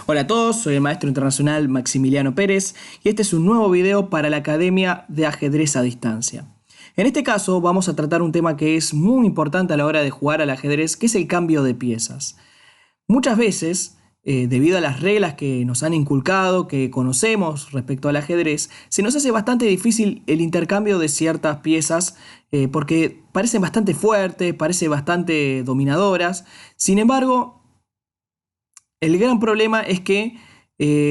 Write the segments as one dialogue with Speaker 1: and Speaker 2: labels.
Speaker 1: Hola a todos, soy el maestro internacional Maximiliano Pérez y este es un nuevo video para la Academia de Ajedrez a Distancia. En este caso vamos a tratar un tema que es muy importante a la hora de jugar al ajedrez, que es el cambio de piezas. Muchas veces, debido a las reglas que nos han inculcado, que conocemos respecto al ajedrez, se nos hace bastante difícil el intercambio de ciertas piezas porque parecen bastante fuertes, parecen bastante dominadoras. Sin embargo, el gran problema es que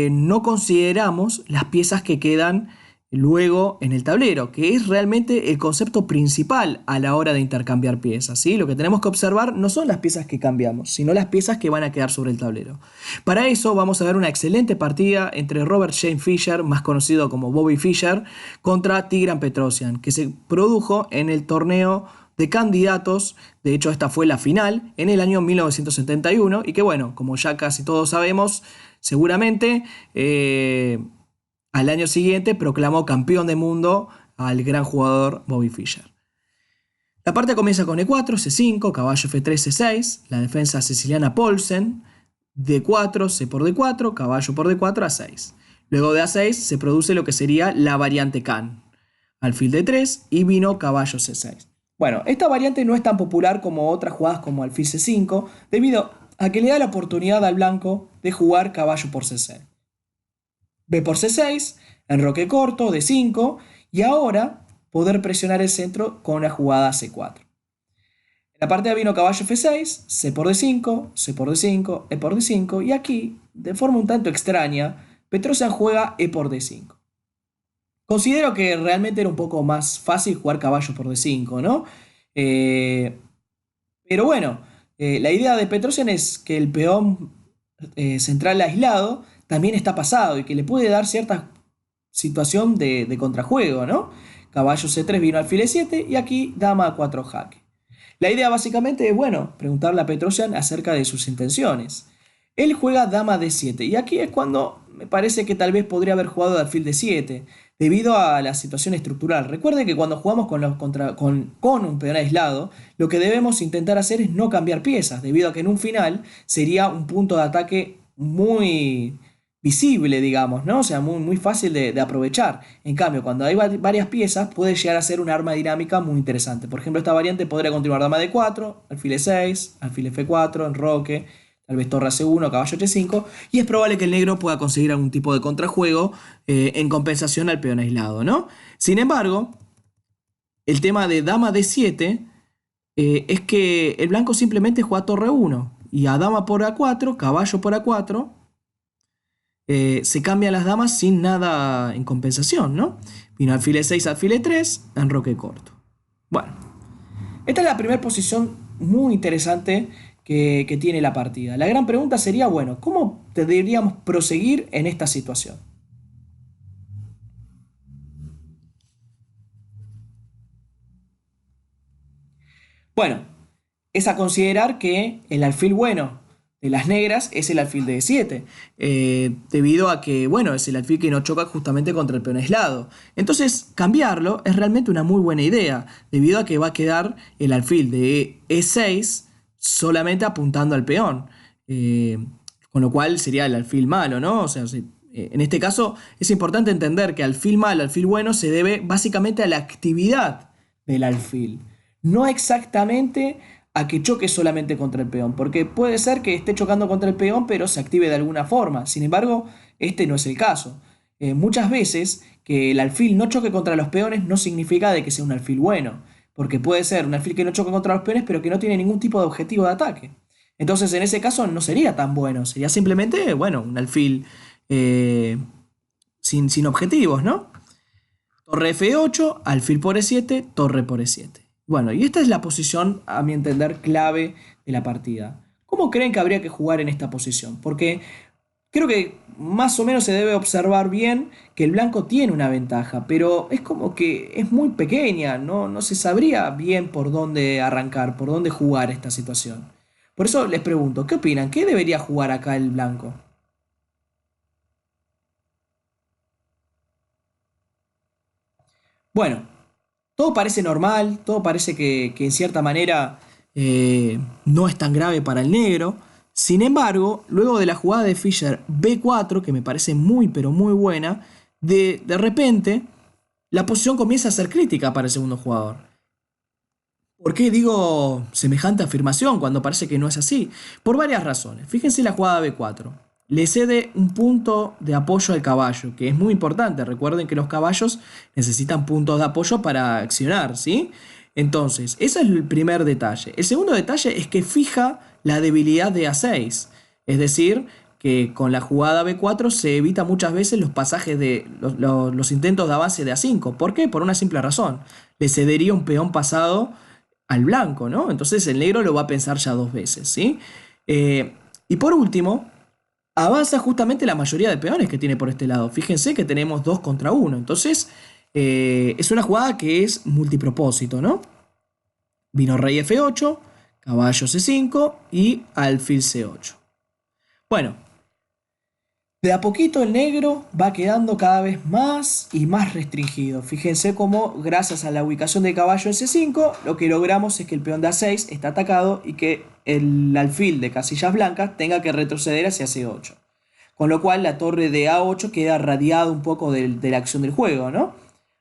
Speaker 1: no consideramos las piezas que quedan luego en el tablero, que es realmente el concepto principal a la hora de intercambiar piezas, ¿sí? Lo que tenemos que observar no son las piezas que cambiamos, sino las piezas que van a quedar sobre el tablero. Para eso vamos a ver una excelente partida entre Robert James Fischer, más conocido como Bobby Fischer, contra Tigran Petrosyan, que se produjo en el torneo de candidatos. De hecho, esta fue la final en el año 1971 y que, bueno, como ya casi todos sabemos, seguramente al año siguiente proclamó campeón del mundo al gran jugador Bobby Fischer. La partida comienza con E4, C5, caballo F3, C6, la defensa siciliana Poulsen, D4, C por D4, caballo por D4, A6. Luego de A6 se produce lo que sería la variante Kan, alfil D3 y vino caballo C6. Bueno, esta variante no es tan popular como otras jugadas como alfil C5, debido a que le da la oportunidad al blanco de jugar caballo por C6. B por C6, enroque corto, D5, y ahora poder presionar el centro con la jugada C4. En la partida vino caballo F6, C por D5, C por D5, E por D5, y aquí, de forma un tanto extraña, Petrosyan juega E por D5. Considero que realmente era un poco más fácil jugar caballo por D5, ¿no? Pero bueno, la idea de Petrosyan es que el peón central aislado también está pasado y que le puede dar cierta situación de contrajuego, ¿no? Caballo C3 vino alfil E7 y aquí dama A4 jaque. La idea básicamente es, bueno, preguntarle a Petrosyan acerca de sus intenciones. Él juega dama D7 y aquí es cuando me parece que tal vez podría haber jugado de alfil D7 debido a la situación estructural. Recuerden que cuando jugamos con un peón aislado, lo que debemos intentar hacer es no cambiar piezas, debido a que en un final sería un punto de ataque muy visible, digamos, ¿no? O sea, muy fácil de aprovechar. En cambio, cuando hay varias piezas, puede llegar a ser un arma dinámica muy interesante. Por ejemplo, esta variante podría continuar dama D4, alfil E6, alfil F4, enroque, tal vez torre C1, caballo H5, y es probable que el negro pueda conseguir algún tipo de contrajuego en compensación al peón aislado, ¿no? Sin embargo, el tema de dama D7 es que el blanco simplemente juega torre 1 y a dama por A4, caballo por A4, se cambian las damas sin nada en compensación, ¿no? Vino alfil E6, alfil E3, enroque corto. Bueno, esta es la primera posición muy interesante que tiene la partida. La gran pregunta sería, bueno, ¿cómo deberíamos proseguir en esta situación? Bueno, es a considerar que el alfil bueno de las negras es el alfil de E7, debido a que, bueno, es el alfil que no choca justamente contra el peón aislado. Entonces, cambiarlo es realmente una muy buena idea, debido a que va a quedar el alfil de E6 solamente apuntando al peón, con lo cual sería el alfil malo, ¿no? O sea, en este caso es importante entender que alfil malo, alfil bueno se debe básicamente a la actividad del alfil, no exactamente a que choque solamente contra el peón, porque puede ser que esté chocando contra el peón pero se active de alguna forma. Sin embargo, este no es el caso. Muchas veces que el alfil no choque contra los peones no significa de que sea un alfil bueno, porque puede ser un alfil que no choque contra los peones pero que no tiene ningún tipo de objetivo de ataque. Entonces, en ese caso no sería tan bueno, sería simplemente, bueno, un alfil sin objetivos, ¿no? Torre F8, alfil por E7, torre por E7. Bueno, y esta es la posición, a mi entender, clave de la partida. ¿Cómo creen que habría que jugar en esta posición? Porque creo que más o menos se debe observar bien que el blanco tiene una ventaja, pero es como que es muy pequeña, no se sabría bien por dónde arrancar, por dónde jugar esta situación. Por eso les pregunto, ¿qué opinan? ¿Qué debería jugar acá el blanco? Bueno, todo parece normal, todo parece que en cierta manera no es tan grave para el negro, Sin embargo, luego de la jugada de Fischer B4, que me parece muy pero muy buena, de repente la posición comienza a ser crítica para el segundo jugador. ¿Por qué digo semejante afirmación cuando parece que no es así? Por varias razones. Fíjense la jugada B4. Le cede un punto de apoyo al caballo, que es muy importante. Recuerden que los caballos necesitan puntos de apoyo para accionar, ¿sí? Entonces, ese es el primer detalle. El segundo detalle es que fija la debilidad de A6. Es decir, que con la jugada B4 se evita muchas veces los pasajes de los intentos de avance de A5. ¿Por qué? Por una simple razón. Le cedería un peón pasado al blanco, ¿no? Entonces el negro lo va a pensar ya dos veces, ¿sí? Y por último, avanza justamente la mayoría de peones que tiene por este lado. Fíjense que tenemos 2 contra 1. Entonces, es una jugada que es multipropósito, ¿no? Vino rey F8, caballo C5 y alfil C8. Bueno, de a poquito el negro va quedando cada vez más y más restringido. Fíjense cómo gracias a la ubicación del caballo en C5 lo que logramos es que el peón de A6 está atacado y que el alfil de casillas blancas tenga que retroceder hacia C8. Con lo cual la torre de A8 queda radiada un poco de la acción del juego, ¿no?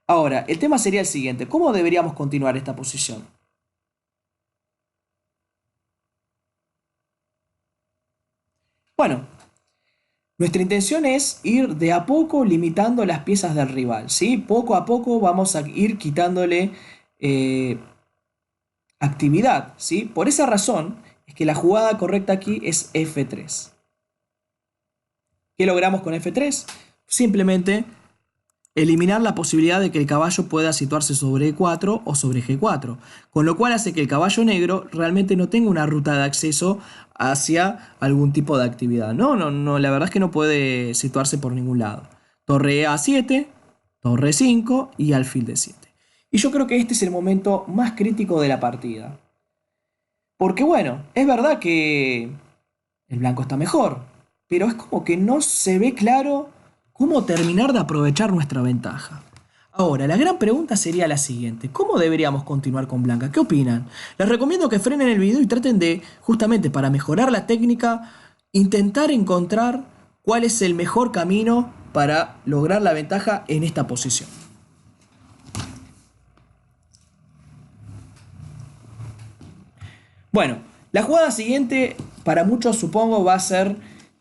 Speaker 1: Ahora, el tema sería el siguiente. ¿Cómo deberíamos continuar esta posición? Bueno, nuestra intención es ir de a poco limitando las piezas del rival, ¿sí? Poco a poco vamos a ir quitándole eh, actividad, ¿sí? Por esa razón es que la jugada correcta aquí es F3. ¿Qué logramos con F3? Simplemente eliminar la posibilidad de que el caballo pueda situarse sobre E4 o sobre G4, con lo cual hace que el caballo negro realmente no tenga una ruta de acceso hacia algún tipo de actividad. No, la verdad es que no puede situarse por ningún lado. Torre A7, torre 5 y alfil D7. Y yo creo que este es el momento más crítico de la partida. Porque bueno, es verdad que el blanco está mejor, pero es como que no se ve claro cómo terminar de aprovechar nuestra ventaja. Ahora, la gran pregunta sería la siguiente: ¿cómo deberíamos continuar con blanca? ¿Qué opinan? Les recomiendo que frenen el video y traten de, justamente para mejorar la técnica, intentar encontrar cuál es el mejor camino para lograr la ventaja en esta posición. Bueno, la jugada siguiente para muchos supongo va a ser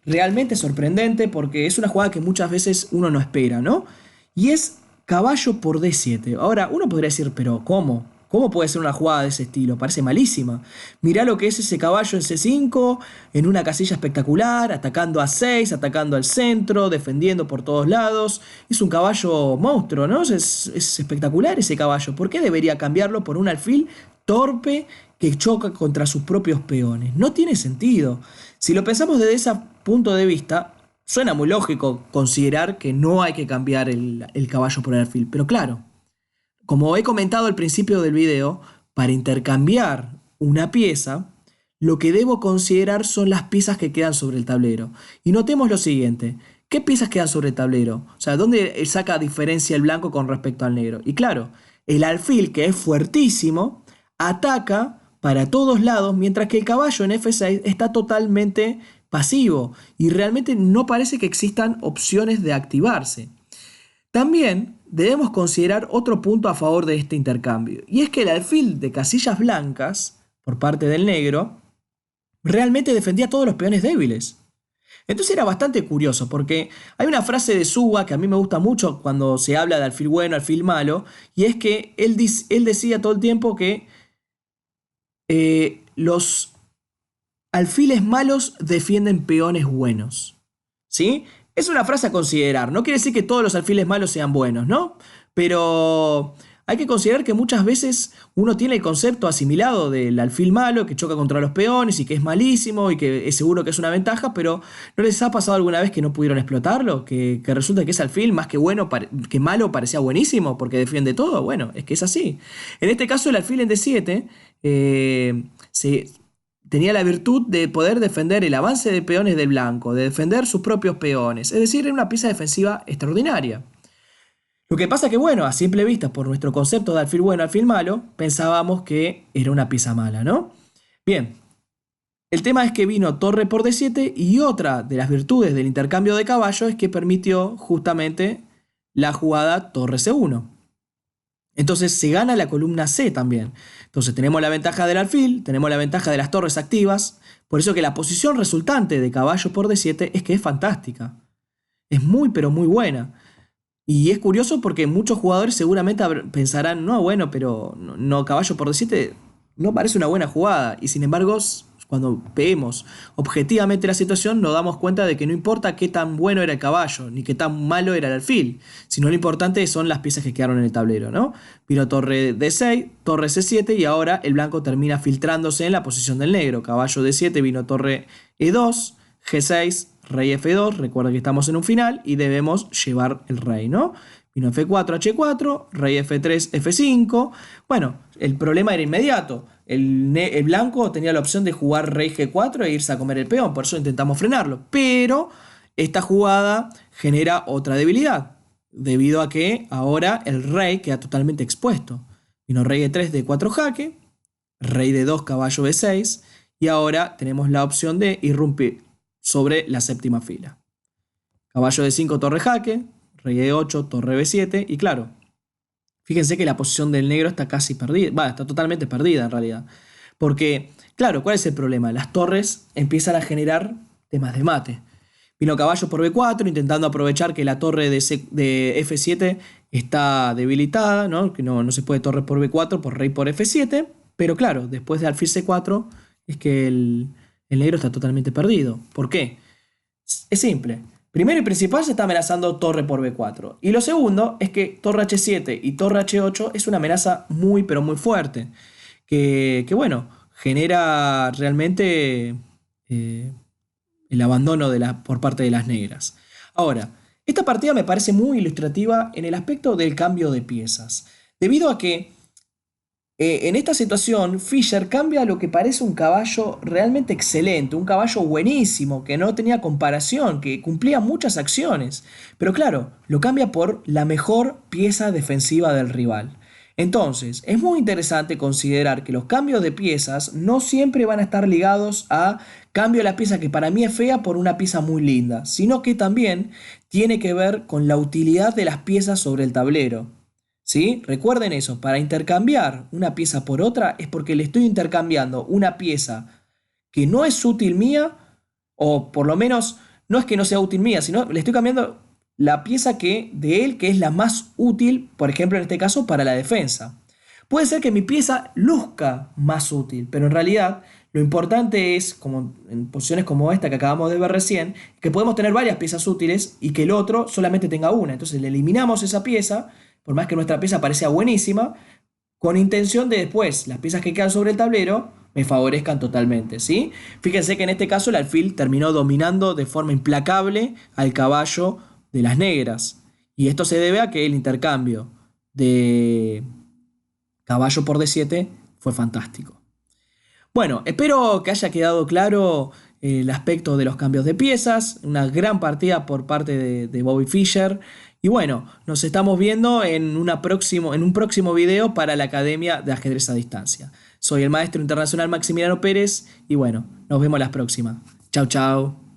Speaker 1: realmente sorprendente porque es una jugada que muchas veces uno no espera, ¿no? Y es caballo por D7. Ahora, uno podría decir, pero ¿cómo? ¿Cómo puede ser una jugada de ese estilo? Parece malísima. Mirá lo que es ese caballo en C5, en una casilla espectacular, atacando a 6, atacando al centro, defendiendo por todos lados. Es un caballo monstruo, ¿no? Es espectacular ese caballo. ¿Por qué debería cambiarlo por un alfil torpe que choca contra sus propios peones? No tiene sentido. Si lo pensamos desde ese punto de vista, suena muy lógico considerar que no hay que cambiar el caballo por el alfil. Pero claro, como he comentado al principio del video, para intercambiar una pieza, lo que debo considerar son las piezas que quedan sobre el tablero. Y notemos lo siguiente: ¿qué piezas quedan sobre el tablero? O sea, ¿dónde saca diferencia el blanco con respecto al negro? Y claro, el alfil, que es fuertísimo, ataca para todos lados, mientras que el caballo en F6 está totalmente pasivo y realmente no parece que existan opciones de activarse. También debemos considerar otro punto a favor de este intercambio, y es que el alfil de casillas blancas, por parte del negro, realmente defendía a todos los peones débiles. Entonces era bastante curioso, porque hay una frase de Suba que a mí me gusta mucho cuando se habla de alfil bueno, alfil malo, y es que él decía todo el tiempo que los alfiles malos defienden peones buenos. ¿Sí? Es una frase a considerar. No quiere decir que todos los alfiles malos sean buenos, ¿no? Pero hay que considerar que muchas veces uno tiene el concepto asimilado del alfil malo que choca contra los peones y que es malísimo y que es seguro que es una ventaja, pero ¿no les ha pasado alguna vez que no pudieron explotarlo? Que resulta que ese alfil, más que bueno, que malo, parecía buenísimo porque defiende todo. Bueno, es que es así. En este caso, el alfil en D7 tenía la virtud de poder defender el avance de peones del blanco, de defender sus propios peones. Es decir, era una pieza defensiva extraordinaria. Lo que pasa que, bueno, a simple vista, por nuestro concepto de alfil bueno, alfil malo, pensábamos que era una pieza mala, ¿no? Bien, El tema es que vino torre por D7 y otra de las virtudes del intercambio de caballo es que permitió justamente la jugada torre C1. Entonces se gana la columna C también. Entonces tenemos la ventaja del alfil, tenemos la ventaja de las torres activas. Por eso que la posición resultante de caballo por D7 es que es fantástica. Es muy pero muy buena. Y es curioso porque muchos jugadores seguramente pensarán, no, bueno, pero no, caballo por D7 no parece una buena jugada. Y sin embargo, cuando vemos objetivamente la situación, nos damos cuenta de que no importa qué tan bueno era el caballo, ni qué tan malo era el alfil, sino lo importante son las piezas que quedaron en el tablero, ¿no? Vino torre D6, torre C7 y ahora el blanco termina filtrándose en la posición del negro. Caballo D7, vino torre E2, G6, rey F2, recuerda que estamos en un final y debemos llevar el rey, ¿no? Vino F4, H4, rey F3, F5. Bueno, el problema era inmediato. El blanco tenía la opción de jugar rey G4 e irse a comer el peón, por eso intentamos frenarlo. Pero esta jugada genera otra debilidad, debido a que ahora el rey queda totalmente expuesto. Vino rey E3, D4 jaque, rey D2, caballo B6, y ahora tenemos la opción de irrumpir sobre la séptima fila. Caballo D5, torre jaque, rey E8, torre B7, y claro, fíjense que la posición del negro está casi perdida, está totalmente perdida en realidad. Porque, claro, ¿cuál es el problema? Las torres empiezan a generar temas de mate. Vino caballo por B4, intentando aprovechar que la torre de F7 está debilitada, ¿no? Que no se puede torre por B4 por rey por F7. Pero claro, después de alfil C4 es que el negro está totalmente perdido. ¿Por qué? Es simple. Primero y principal se está amenazando torre por B4. Y lo segundo es que torre H7 y torre H8 es una amenaza muy pero muy fuerte. Que bueno, genera realmente el abandono por parte de las negras. Ahora, esta partida me parece muy ilustrativa en el aspecto del cambio de piezas. Debido a que en esta situación, Fischer cambia lo que parece un caballo realmente excelente, un caballo buenísimo, que no tenía comparación, que cumplía muchas acciones. Pero claro, lo cambia por la mejor pieza defensiva del rival. Entonces, es muy interesante considerar que los cambios de piezas no siempre van a estar ligados a cambio de la pieza que para mí es fea por una pieza muy linda, sino que también tiene que ver con la utilidad de las piezas sobre el tablero. ¿Sí? Recuerden eso, para intercambiar una pieza por otra es porque le estoy intercambiando una pieza que no es útil mía, o por lo menos no es que no sea útil mía, sino le estoy cambiando la pieza de él que es la más útil, por ejemplo en este caso para la defensa. Puede ser que mi pieza luzca más útil, pero en realidad lo importante es, como en posiciones como esta que acabamos de ver recién, que podemos tener varias piezas útiles y que el otro solamente tenga una. Entonces le eliminamos esa pieza, por más que nuestra pieza parecía buenísima, con intención de después las piezas que quedan sobre el tablero me favorezcan totalmente, ¿sí? Fíjense que en este caso el alfil terminó dominando de forma implacable al caballo de las negras. Y esto se debe a que el intercambio de caballo por D7 fue fantástico. Bueno, espero que haya quedado claro el aspecto de los cambios de piezas, una gran partida por parte de Bobby Fischer. Y bueno, nos estamos viendo en un próximo video para la Academia de Ajedrez a Distancia. Soy el maestro internacional Maximiliano Pérez y bueno, nos vemos la próxima. Chau, chau.